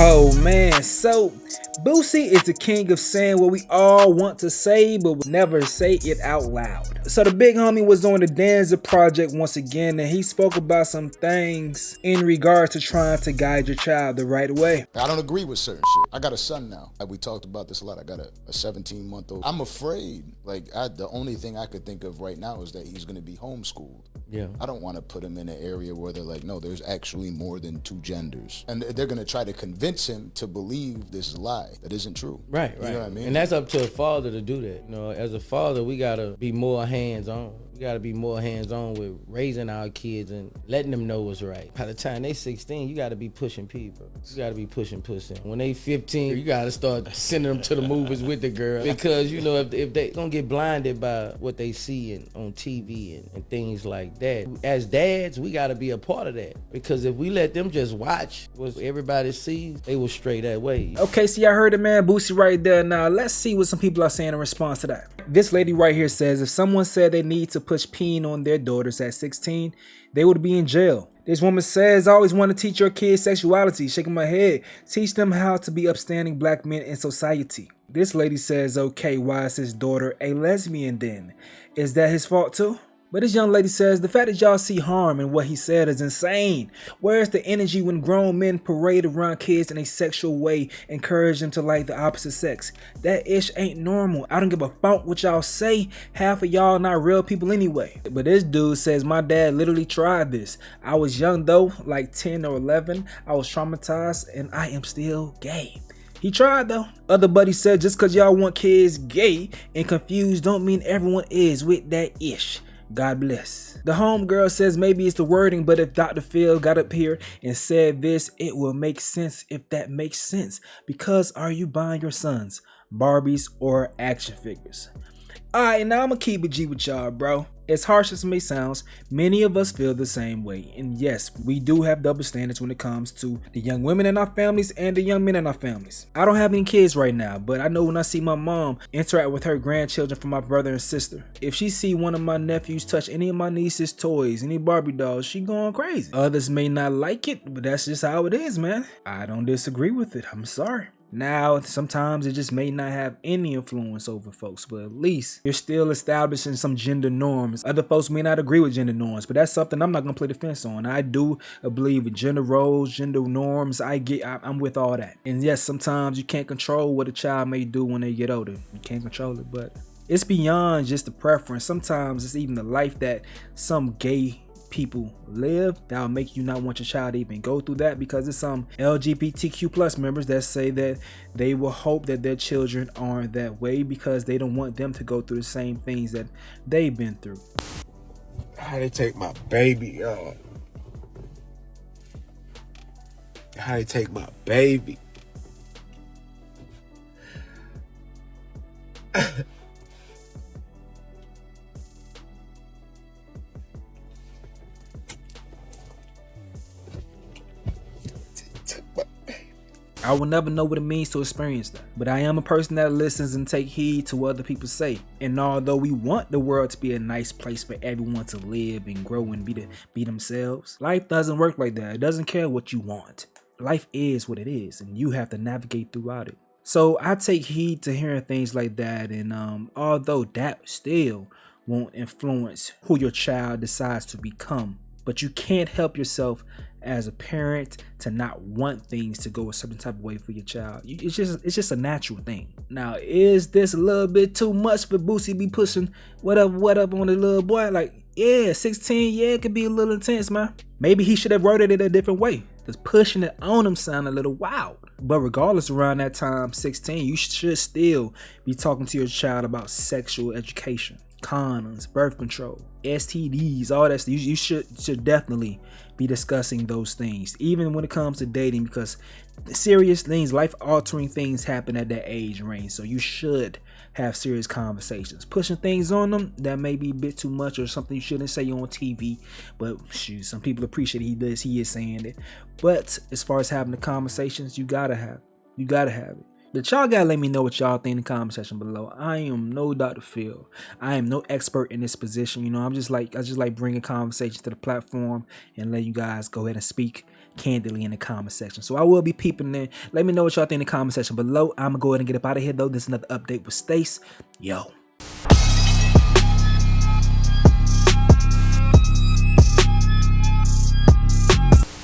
Oh man, so Boosie is the king of saying what we all want to say but will never say it out loud. So the big homie was on the Danza project once again, and he spoke about some things in regards to trying to guide your child the right way. I don't agree with certain shit. I got a son now. We talked about this a lot. I got a 17-month-old. I'm afraid. The only thing I could think of right now is that he's going to be homeschooled. Yeah. I don't want to put him in an area where they're like, no, there's actually more than two genders. And they're going to try to convince him to believe this lie that isn't true. Right. You know what I mean? And that's up to a father to do that. You know, as a father, we got to be more hands-on. We got to be more hands-on with raising our kids and letting them know what's right. By the time they 16, you got to be pushing people. You got to be pushing pussy. When they 15, you got to start sending them to the movies with the girl. Because, you know, if they gonna get blinded by what they see on TV and things like that. As dads, we got to be a part of that. Because if we let them just watch what everybody sees, they will stray that way. Okay, so y'all heard the man Boosie right there. Now let's see what some people are saying in response to that. This lady right here says if someone said they need to push peeing on their daughters at 16, they would be in jail. This woman says, I always want to teach your kids sexuality. Shaking my head. Teach them how to be upstanding black men in society. This lady says, okay, why is his daughter a lesbian then? Is that his fault too? But this young lady says, the fact that y'all see harm in what he said is insane. Where's the energy when grown men parade around kids in a sexual way, encourage them to like the opposite sex? That ish ain't normal. I don't give a fuck what y'all say. Half of y'all not real people anyway. But this dude says, my dad literally tried this. I was young though, like 10 or 11. I was traumatized and I am still gay. He tried though. Other buddies said, just cause y'all want kids gay and confused don't mean everyone is with that ish. God bless. The homegirl says maybe it's the wording, but if Dr. Phil got up here and said this, it will make sense if that makes sense. Because are you buying your sons Barbies or action figures? Alright, now I'm gonna keep it G with y'all, bro. As harsh as it may sound, many of us feel the same way. And yes, we do have double standards when it comes to the young women in our families and the young men in our families. I don't have any kids right now, but I know when I see my mom interact with her grandchildren from my brother and sister, if she see one of my nephews touch any of my niece's toys, any Barbie dolls, she going crazy. Others may not like it, but that's just how it is, man. I don't disagree with it. I'm sorry. Now, sometimes it just may not have any influence over folks, but at least you're still establishing some gender norms. Other folks may not agree with gender norms, but that's something I'm not going to play the fence on. I do believe in gender roles, gender norms. I'm with all that. And yes, sometimes you can't control what a child may do when they get older. You can't control it, but it's beyond just the preference. Sometimes it's even the life that some gay people live that'll make you not want your child to even go through that, because there's some LGBTQ plus members that say that they will hope that their children aren't that way because they don't want them to go through the same things that they've been through. How they take my baby, How they take my baby. I will never know what it means to experience that, but I am a person that listens and take heed to what other people say. And although we want the world to be a nice place for everyone to live and grow and be themselves, life doesn't work like that. It doesn't care what you want. Life is what it is, and you have to navigate throughout it. So I take heed to hearing things like that, and although that still won't influence who your child decides to become, but you can't help yourself as a parent to not want things to go a certain type of way for your child. It's just a natural thing. Now, is this a little bit too much for Boosie be pushing whatever on the little boy? Like, yeah, 16, yeah, it could be a little intense, man. Maybe he should have worded it a different way, because pushing it on him sounded a little wild. But regardless, around that time, 16, you should still be talking to your child about sexual education, condoms, birth control, STDs, all that stuff. You should definitely be discussing those things, even when it comes to dating, because serious things, life-altering things happen at that age range. So you should have serious conversations. Pushing things on them, that may be a bit too much or something you shouldn't say on TV, but shoot, some people appreciate he is saying it. But as far as having the conversations, you gotta have it. But y'all gotta let me know what y'all think in the comment section below. I am no Dr. Phil. I am no expert in this position. You know, I just like bringing conversation to the platform and letting you guys go ahead and speak candidly in the comment section. So I will be peeping there. Let me know what y'all think in the comment section below. I'm gonna go ahead and get up out of here though. This is another update with Stace. Yo.